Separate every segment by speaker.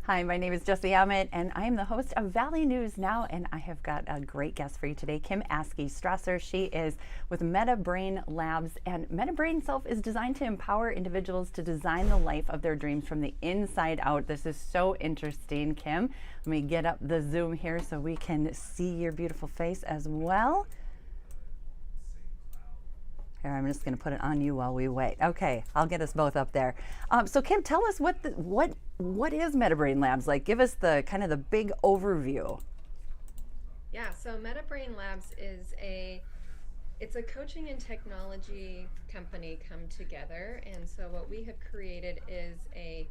Speaker 1: Hi, my name is Jessie Ammett, and I am the host of Valley News Now, and I have got a great guest for you today, Kim Askey-Strasser. She is with Meta Brain Labs, and Meta Brain Self is designed to empower individuals to design the life of their dreams from the inside out. This is so interesting, Kim. Let me get up the Zoom here so we can see your beautiful face as well. Here, I'm just going to put it on you while we wait. Okay, I'll get us both up there. So, Kim, tell us what is MetaBrain Labs like? Give us the kind of the big overview.
Speaker 2: Yeah, so MetaBrain Labs it's a coaching and technology company come together. And so what we have created is a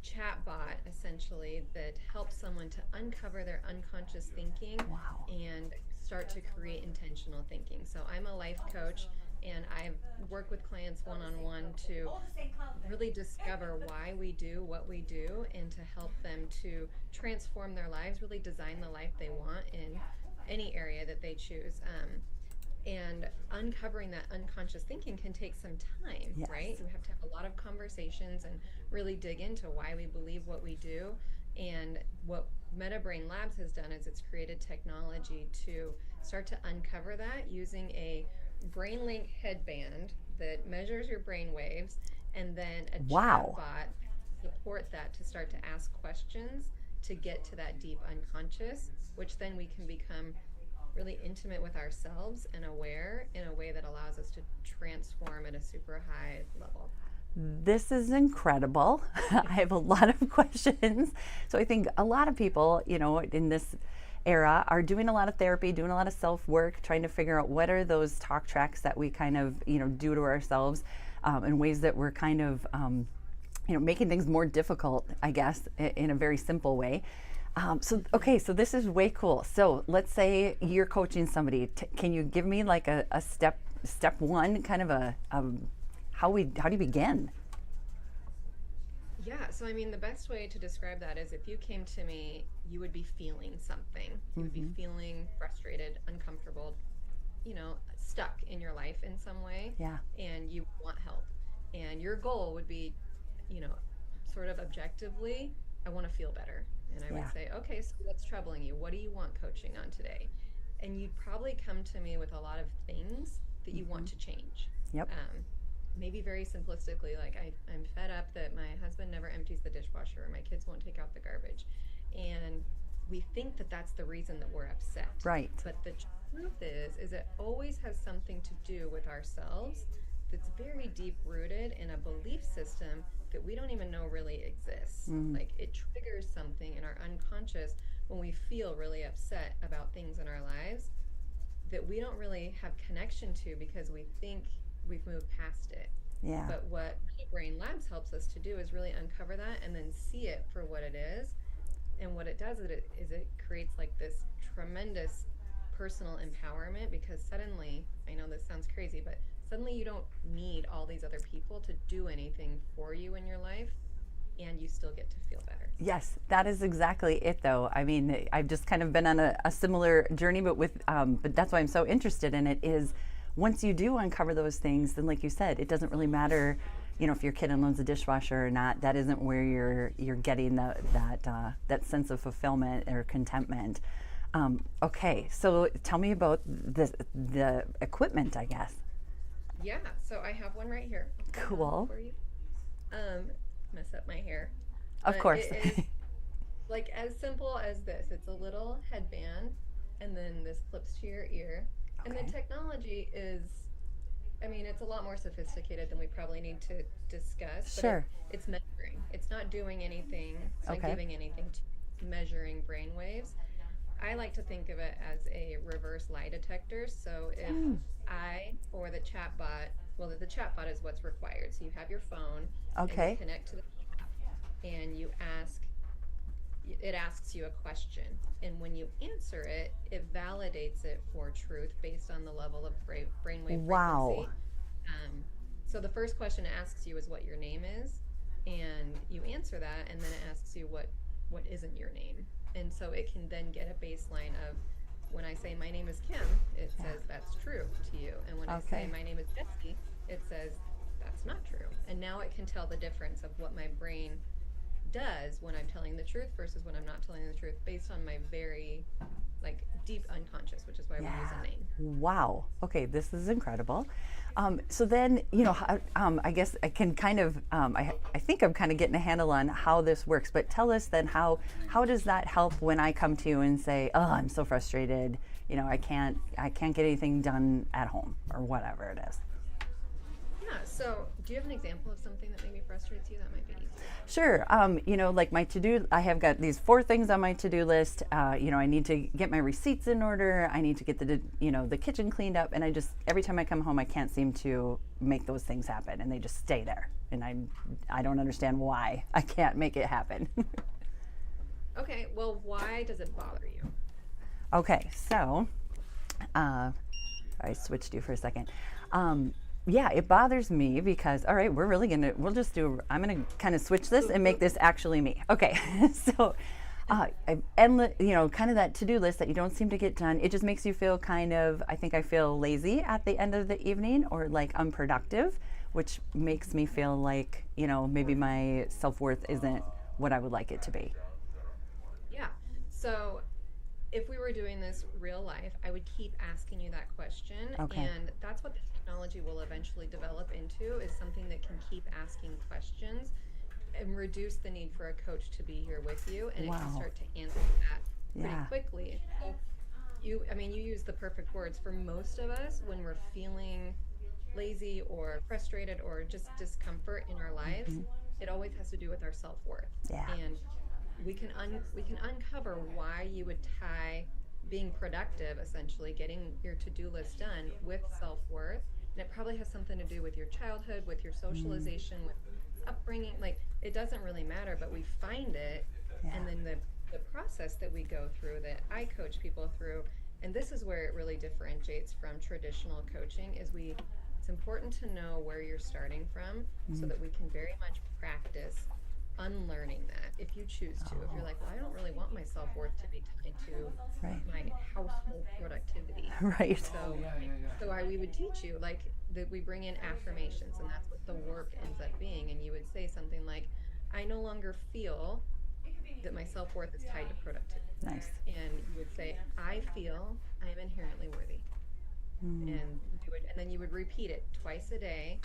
Speaker 2: chatbot essentially that helps someone to uncover their unconscious thinking
Speaker 1: Wow.
Speaker 2: and start to create intentional thinking. So I'm a life coach and I work with clients one-on-one to really discover why we do what we do and to help them to transform their lives, really design the life they want in any area that they choose. And uncovering that unconscious thinking can take some time,
Speaker 1: Yes.
Speaker 2: right? We have to have a lot of conversations and really dig into why we believe what we do. And what MetaBrain Labs has done is it's created technology to start to uncover that using a BrainLink headband that measures your brain waves and then a
Speaker 1: Wow.
Speaker 2: chatbot support that to start to ask questions to get to that deep unconscious, which then we can become really intimate with ourselves and aware in a way that allows us to transform at a super high level.
Speaker 1: This is incredible. I have a lot of questions. So I think a lot of people, in this era are doing a lot of therapy, doing a lot of self work, trying to figure out what are those talk tracks that we kind of, do to ourselves in ways that we're kind of, making things more difficult, I guess, in a very simple way. Okay, so this is way cool. So let's say you're coaching somebody. Can you give me like a step one, kind of how do you begin?
Speaker 2: Yeah, so I mean, the best way to describe that is if you came to me, you would be feeling something. You would be
Speaker 1: Mm-hmm.
Speaker 2: feeling frustrated, uncomfortable, stuck in your life in some way,
Speaker 1: Yeah,
Speaker 2: and you want help. And your goal would be, you know, sort of objectively, I want to feel better. And I would
Speaker 1: yeah.
Speaker 2: say, okay, so what's troubling you? What do you want coaching on today? And you'd probably come to me with a lot of things that you
Speaker 1: Mm-hmm.
Speaker 2: want to change.
Speaker 1: Yep.
Speaker 2: Maybe very simplistically, like I'm fed up that my husband never empties the dishwasher or my kids won't take out the garbage. And we think that that's the reason that we're upset.
Speaker 1: Right.
Speaker 2: But the truth is it always has something to do with ourselves that's very deep rooted in a belief system that we don't even know really exists.
Speaker 1: Mm.
Speaker 2: Like it triggers something in our unconscious when we feel really upset about things in our lives that we don't really have connection to because we think we've moved past it.
Speaker 1: Yeah.
Speaker 2: But what Brain Labs helps us to do is really uncover that and then see it for what it is. And what it does is it creates like this tremendous personal empowerment because suddenly, I know this sounds crazy, but suddenly you don't need all these other people to do anything for you in your life and you still get to feel better.
Speaker 1: Yes, that is exactly it, though. I mean, I've just kind of been on a similar journey, but that's why I'm so interested in it. Is once you do uncover those things, then, like you said, it doesn't really matter, if your kid unloads the dishwasher or not. That isn't where you're getting that sense of fulfillment or contentment. Okay, so tell me about the equipment, I guess.
Speaker 2: Yeah, so I have one right here. I'll put it on
Speaker 1: Cool.
Speaker 2: for you. Um, Mess up my hair.
Speaker 1: Of
Speaker 2: But
Speaker 1: course.
Speaker 2: it is like as simple as this. It's a little headband, and then this clips to your ear. And the
Speaker 1: Okay.
Speaker 2: technology is, I mean, it's a lot more sophisticated than we probably need to discuss, but
Speaker 1: Sure.
Speaker 2: it's measuring. It's not doing anything, it's not
Speaker 1: Okay.
Speaker 2: giving anything to measuring brain waves. I like to think of it as a reverse lie detector. So if
Speaker 1: Mm.
Speaker 2: I or the chatbot, well, the chatbot is what's required. So you have your phone and you
Speaker 1: Okay.
Speaker 2: connect to the chat and it asks you a question. And when you answer it, it validates it for truth based on the level of brainwave
Speaker 1: Wow.
Speaker 2: frequency. Um, so the first question it asks you is what your name is, and you answer that, and then it asks you what isn't your name. And so it can then get a baseline of when I say my name is Kim, it
Speaker 1: Yeah.
Speaker 2: says that's true to you. And when I say
Speaker 1: Okay.
Speaker 2: my name is Jessie, it says that's not true. And now it can tell the difference of what my brain does when I'm telling the truth versus when I'm not telling the truth based on my very like deep unconscious, which is why we use a name.
Speaker 1: Wow. Okay, this is incredible. So then, I guess I can kind of, I think I'm kind of getting a handle on how this works. But tell us then how does that help when I come to you and say, oh, I'm so frustrated. I can't get anything done at home or whatever it is.
Speaker 2: Yeah. So, do you have an example of something that maybe frustrates you? That might be easy.
Speaker 1: Sure. Like my to-do, I have got these 4 things on my to-do list. I need to get my receipts in order. I need to get the kitchen cleaned up. And every time I come home, I can't seem to make those things happen. And they just stay there. And I don't understand why I can't make it happen.
Speaker 2: Okay. Well, why does it bother you?
Speaker 1: Okay. So, I switched you for a second. Yeah, it bothers me because, all right, I'm going to kind of switch this and make this actually me. Okay, so, kind of that to-do list that you don't seem to get done, it just makes you feel I feel lazy at the end of the evening or like unproductive, which makes me feel like, maybe my self-worth isn't what I would like it to be.
Speaker 2: Yeah. So, if we were doing this real life, I would keep asking you that question.
Speaker 1: Okay.
Speaker 2: And that's what the technology will eventually develop into, is something that can keep asking questions and reduce the need for a coach to be here with you. And it can start to answer that pretty quickly. So you use the perfect words. For most of us, when we're feeling lazy or frustrated or just discomfort in our lives, it always has to do with our self-worth.
Speaker 1: Yeah.
Speaker 2: And we can uncover why you would tie being productive, essentially getting your to-do list done, with self-worth. And it probably has something to do with your childhood, with your socialization, with upbringing. Like, it doesn't really matter, but we find it. And then the process that we go through, that I coach people through, and this is where it really differentiates from traditional coaching, is it's important to know where you're starting from so that we can very much practice unlearning that if you choose to. If you're like, well, I don't really want my self-worth to be tied to my household productivity.
Speaker 1: Right.
Speaker 2: So, we would teach you that we bring in affirmations, and that's what the work ends up being. And you would say something like, I no longer feel that my self-worth is tied to productivity.
Speaker 1: Nice.
Speaker 2: And you would say, I feel I am inherently worthy. And then you would repeat it twice a day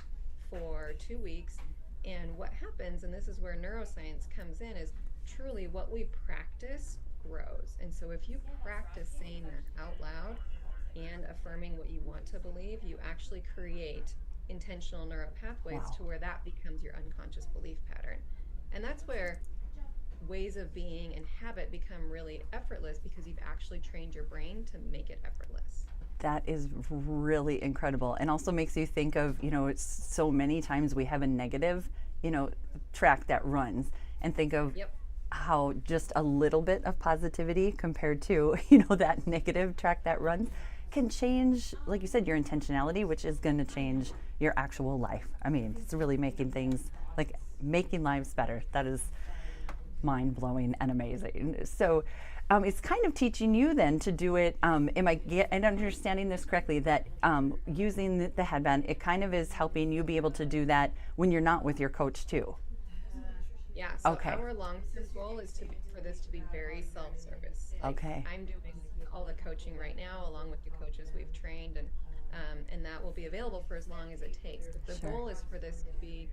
Speaker 2: for 2 weeks. And what happens, and this is where neuroscience comes in, is truly what we practice grows. And so if you practice saying that out loud and affirming what you want to believe, you actually create intentional neural pathways to where that becomes your unconscious belief pattern. And that's where ways of being and habit become really effortless, because you've actually trained your brain to make it effortless.
Speaker 1: That is really incredible, and also makes you think of, it's so many times we have a negative, track that runs, and think of how just a little bit of positivity compared to, that negative track that runs can change, like you said, your intentionality, which is going to change your actual life. I mean, it's really making lives better. That is mind-blowing and amazing. So it's kind of teaching you then to do it. Am I understanding this correctly, that using the headband, it kind of is helping you be able to do that when you're not with your coach too?
Speaker 2: Yeah, so our long-term goal is for this to be very self-service. I'm doing all the coaching right now along with the coaches we've trained, and that will be available for as long as it takes. But the goal is for this to be,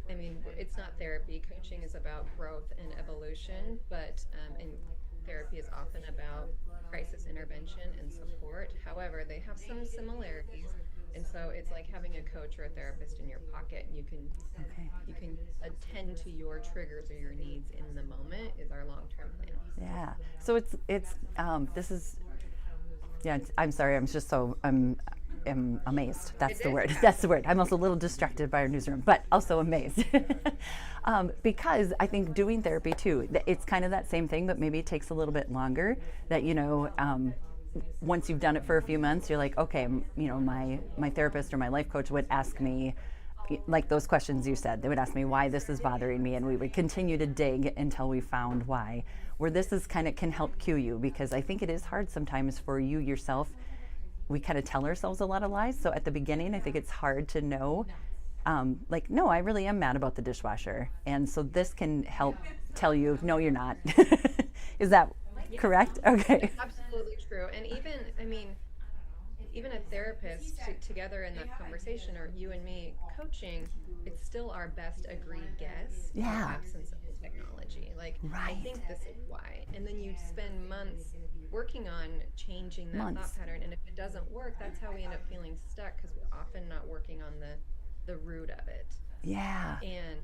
Speaker 2: it's not therapy. Coaching is about growth and evolution, but and therapy is often about crisis intervention and support. However, they have some similarities, and so it's like having a coach or a therapist in your pocket. You can attend to your triggers or your needs in the moment. Is our long-term plan.
Speaker 1: Yeah. So I'm sorry. I'm just so I'm amazed. That's the word. That's the word. I'm also a little distracted by our newsroom, but also amazed. Because I think doing therapy too, it's kind of that same thing, but maybe it takes a little bit longer. That once you've done it for a few months, you're like, okay, my therapist or my life coach would ask me, like those questions you said. They would ask me why this is bothering me, and we would continue to dig until we found why. Where this is can help cue you, because I think it is hard sometimes for you yourself. We kind of tell ourselves a lot of lies. So at the beginning, I think it's hard to know like, no, I really am mad about the dishwasher. And so this can help tell you, no, you're not. Is that correct? Okay.
Speaker 2: Absolutely true. And even, I mean, even a therapist together in that conversation, or you and me coaching, it's still our best agreed guess in the
Speaker 1: Yeah.
Speaker 2: absence of the technology. Like, I
Speaker 1: Right.
Speaker 2: think this is why. And then you spend months working on changing that
Speaker 1: Months.
Speaker 2: thought pattern. And if it doesn't work, that's how we end up feeling stuck, because we're often not working on the root of it.
Speaker 1: Yeah.
Speaker 2: And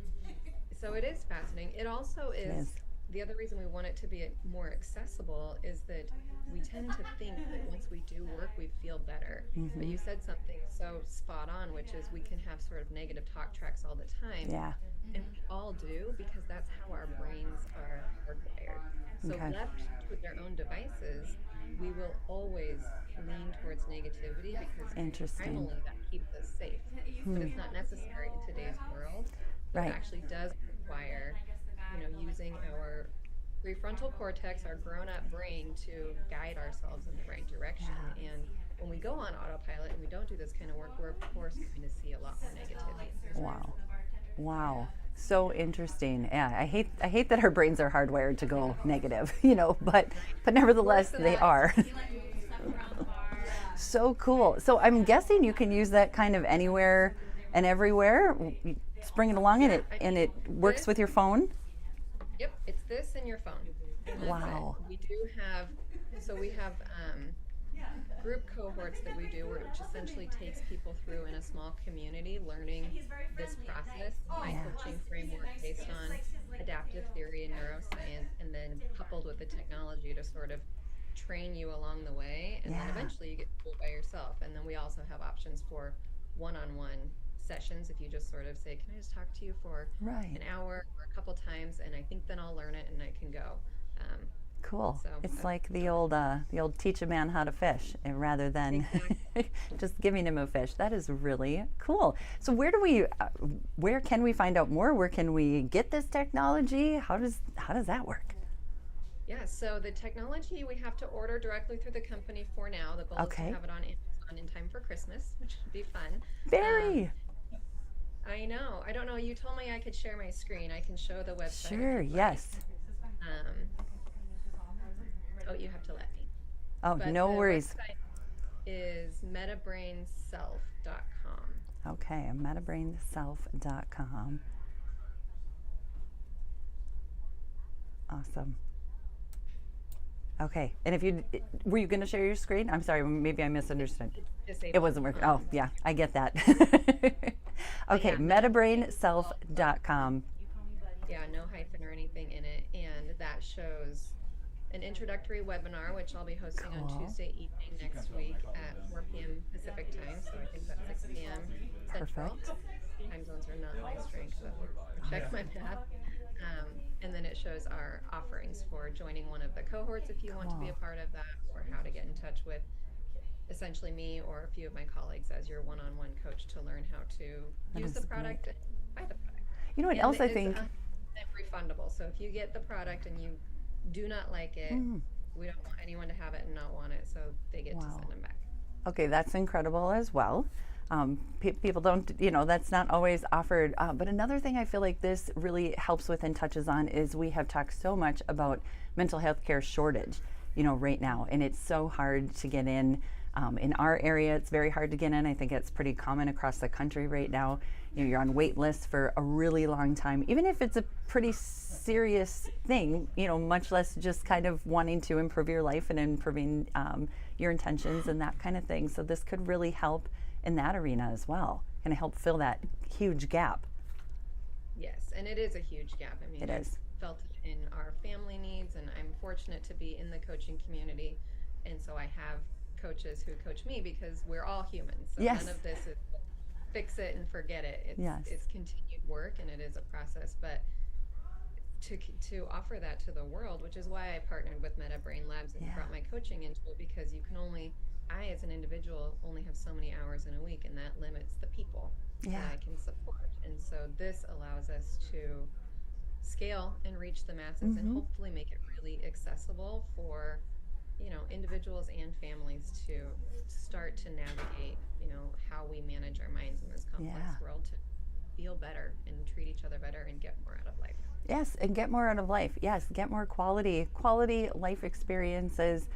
Speaker 2: so it is fascinating. It also
Speaker 1: It
Speaker 2: is
Speaker 1: is.
Speaker 2: the other reason we want it to be more accessible is that we tend to think that once we do work, we feel better. But you said something so spot on, which is we can have sort of negative talk tracks all the time.
Speaker 1: Yeah.
Speaker 2: And we all do, because that's how our brains are hardwired. So
Speaker 1: Okay.
Speaker 2: left to their own devices, we will always lean towards negativity because
Speaker 1: Interesting.
Speaker 2: primarily that keeps us safe. But it's not necessary in today's world. So it
Speaker 1: Right.
Speaker 2: actually does require, using our prefrontal cortex, our grown-up brain, to guide ourselves in the right direction. And when we go on autopilot and we don't do this kind of work, we're of course going to see a lot more negativity.
Speaker 1: Wow. Wow. So interesting. Yeah, I hate that our brains are hardwired to go negative, but nevertheless
Speaker 2: Worse
Speaker 1: they
Speaker 2: than
Speaker 1: are. So cool. So I'm guessing you can use that kind of anywhere and everywhere. You just bring it along and it works
Speaker 2: this-
Speaker 1: with your phone.
Speaker 2: Yep, it's this and your phone. And that's
Speaker 1: Wow.
Speaker 2: it. We have group cohorts that we do, which essentially takes people through in a small community, learning this process, my coaching framework based on adaptive theory and neuroscience, and then coupled with the technology to sort of train you along the way. And then
Speaker 1: Yeah.
Speaker 2: eventually you get to do it by yourself. And then we also have options for one-on-one sessions if you just sort of say, can I just talk to you for
Speaker 1: Right.
Speaker 2: an hour or a couple times, and I think then I'll learn it and I can go.
Speaker 1: Cool.
Speaker 2: So
Speaker 1: It's
Speaker 2: that's
Speaker 1: like the old teach a man how to fish, rather than just giving him a fish. That is really cool. So where can we find out more? Where can we get this technology? How does that work?
Speaker 2: Yeah, so the technology we have to order directly through the company for now. The goal is
Speaker 1: Okay.
Speaker 2: to have it on Amazon in time for Christmas, which would be fun.
Speaker 1: Very.
Speaker 2: I know. I don't know. You told me I could share my screen. I can show the website.
Speaker 1: Sure. Yes.
Speaker 2: Oh, you have to let me.
Speaker 1: Oh,
Speaker 2: But
Speaker 1: no
Speaker 2: the
Speaker 1: worries.
Speaker 2: website is metabrainself.com.
Speaker 1: Okay, metabrainself.com. Awesome. Okay, and were you going to share your screen? I'm sorry, maybe I misunderstood.
Speaker 2: Disabled.
Speaker 1: It wasn't working. Oh, yeah, I get that. Okay,
Speaker 2: yeah,
Speaker 1: metabrainself.com.
Speaker 2: Yeah, no hyphen or anything in it. And that shows an introductory webinar, which I'll be hosting on
Speaker 1: Cool.
Speaker 2: Tuesday evening next week at 4 p.m. Pacific time. So I think that's 6 p.m. Central.
Speaker 1: Perfect.
Speaker 2: Time zones are not my strength, so check my math. And then it shows our offerings for joining one of the cohorts if you want to be a
Speaker 1: Cool.
Speaker 2: part of that, or how to get in touch with essentially me or a few of my colleagues as your one-on-one coach to learn how to use the
Speaker 1: is
Speaker 2: product and buy the product.
Speaker 1: You know what
Speaker 2: And
Speaker 1: else I
Speaker 2: it's
Speaker 1: think?
Speaker 2: 100% refundable. So if you get the product and you do not like it, we don't want anyone to have it and not want it, so they get to
Speaker 1: Wow.
Speaker 2: send them back.
Speaker 1: Okay, that's incredible as well. People don't, that's not always offered. But another thing I feel like this really helps with and touches on is we have talked so much about mental health care shortage, right now. And it's so hard to get in. In our area, it's very hard to get in. I think it's pretty common across the country right now. You're on wait lists for a really long time, even if it's a pretty serious thing, much less just kind of wanting to improve your life and improving your intentions and that kind of thing. So this could really help in that arena as well, and help fill that huge gap.
Speaker 2: Yes, and it is a huge gap. I mean,
Speaker 1: It is.
Speaker 2: I've felt it in our family needs, and I'm fortunate to be in the coaching community, and so I have coaches who coach me because we're all humans. So
Speaker 1: Yes.
Speaker 2: none of this is fix it and forget it.
Speaker 1: Yes.
Speaker 2: It's continued work, and it is a process. But to offer that to the world, which is why I partnered with Meta Brain Labs and
Speaker 1: Yeah.
Speaker 2: brought my coaching into it, because I as an individual only have so many hours in a week, and that limits the people
Speaker 1: Yeah.
Speaker 2: that I can support. And so this allows us to scale and reach the masses and hopefully make it really accessible for individuals and families to start to navigate how we manage our minds in this complex
Speaker 1: Yeah.
Speaker 2: world, to feel better and treat each other better and get more out of life.
Speaker 1: Yes, and get more out of life. Yes, get more quality life experiences.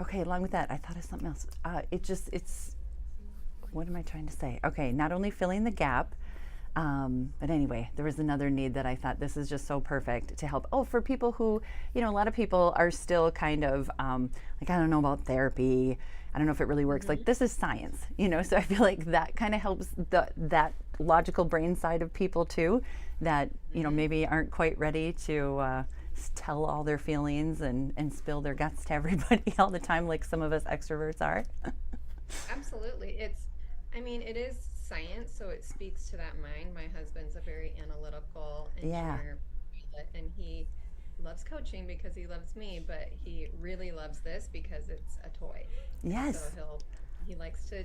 Speaker 1: Okay, along with that, I thought of something else. It's what am I trying to say? Okay, not only filling the gap, but anyway, there was another need that I thought this is just so perfect to help. Oh, for people who, a lot of people are still kind of like, I don't know about therapy. I don't know if it really works. Like, this is science, so I feel like that kind of helps that logical brain side of people too, that, maybe aren't quite ready to tell all their feelings and spill their guts to everybody all the time, like some of us extroverts are.
Speaker 2: Absolutely. It is science, so it speaks to that mind. My husband's a very analytical engineer, and he loves coaching because he loves me, but he really loves this because it's a toy.
Speaker 1: Yes.
Speaker 2: So he likes to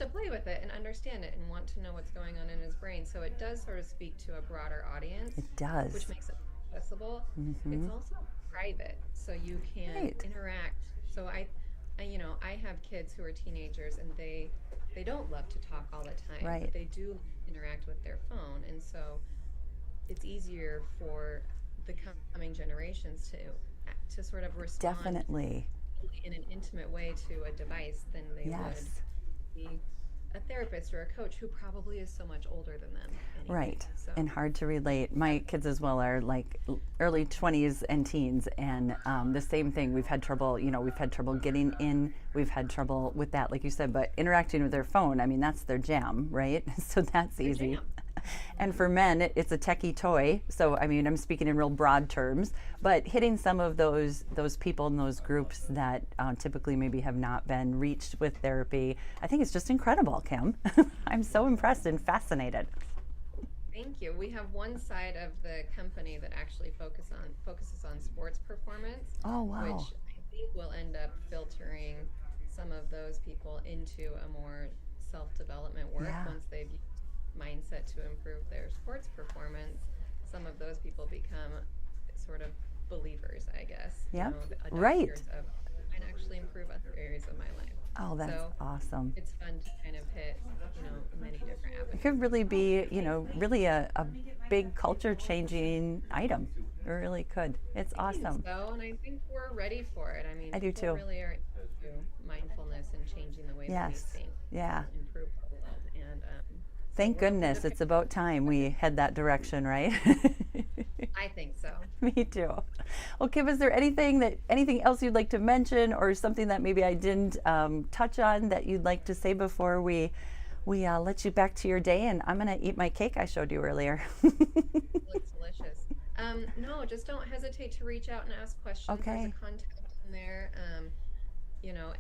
Speaker 2: play with it and understand it and want to know what's going on in his brain. So it does sort of speak to a broader audience.
Speaker 1: It does.
Speaker 2: Which makes it accessible. It's also private, so you can interact. So I have kids who are teenagers, and they don't love to talk all the time.
Speaker 1: Right.
Speaker 2: But they do interact with their phone, and so it's easier for the coming generations to sort of respond
Speaker 1: Definitely
Speaker 2: in an intimate way to a device than they would be a therapist or a coach who probably is so much older than them anyway.
Speaker 1: Right.
Speaker 2: So.
Speaker 1: And hard to relate. My kids as well are like early 20s and teens, and the same thing. We've had trouble, we've had trouble getting in. We've had trouble with that, like you said, but interacting with their phone, that's their jam, right? So that's easy.
Speaker 2: Jam.
Speaker 1: And for men, it's a techie toy. So, I'm speaking in real broad terms, but hitting some of those people in those groups that typically maybe have not been reached with therapy, I think it's just incredible, Kim. I'm so impressed and fascinated.
Speaker 2: Thank you. We have one side of the company that actually focuses on sports performance.
Speaker 1: Oh, wow.
Speaker 2: Which I think will end up filtering some of those people into a more self-development work once they've used mindset to improve their sports performance. Some of those people become sort of believers, I guess.
Speaker 1: Yeah.
Speaker 2: Right. Of might actually improve other areas of my life.
Speaker 1: Oh, that's awesome.
Speaker 2: It's fun to kind of hit, many different avenues.
Speaker 1: It could really be, really a big culture changing item. It really could. It's awesome.
Speaker 2: So, and I think we're ready for it.
Speaker 1: I do too.
Speaker 2: Really are into mindfulness and changing the ways that we think.
Speaker 1: Yeah.
Speaker 2: Improve the world. And
Speaker 1: thank goodness it's about time we head that direction, right?
Speaker 2: I think so.
Speaker 1: Me too. Well, Kim, is there anything else you'd like to mention, or something that maybe I didn't touch on that you'd like to say before we let you back to your day? And I'm going to eat my cake I showed you earlier.
Speaker 2: It looks delicious. No, just don't hesitate to reach out and ask questions.
Speaker 1: Okay.
Speaker 2: There's a contact in there.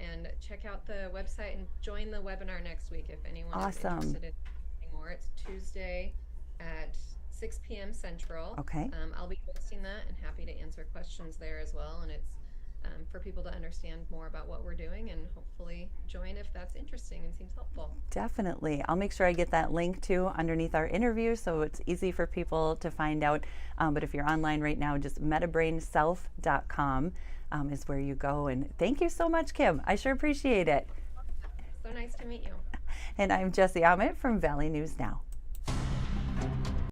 Speaker 2: And check out the website and join the webinar next week if anyone is interested in anything more. It's Tuesday at 6 p.m. Central.
Speaker 1: Okay.
Speaker 2: I'll be hosting that and happy to answer questions there as well. And it's for people to understand more about what we're doing and hopefully join if that's interesting and seems helpful.
Speaker 1: Definitely. I'll make sure I get that link too underneath our interview so it's easy for people to find out. But if you're online right now, just metabrainself.com is where you go. And thank you so much, Kim. I sure appreciate it.
Speaker 2: So nice to meet you.
Speaker 1: And I'm Jessie Ahmed from Valley News Now.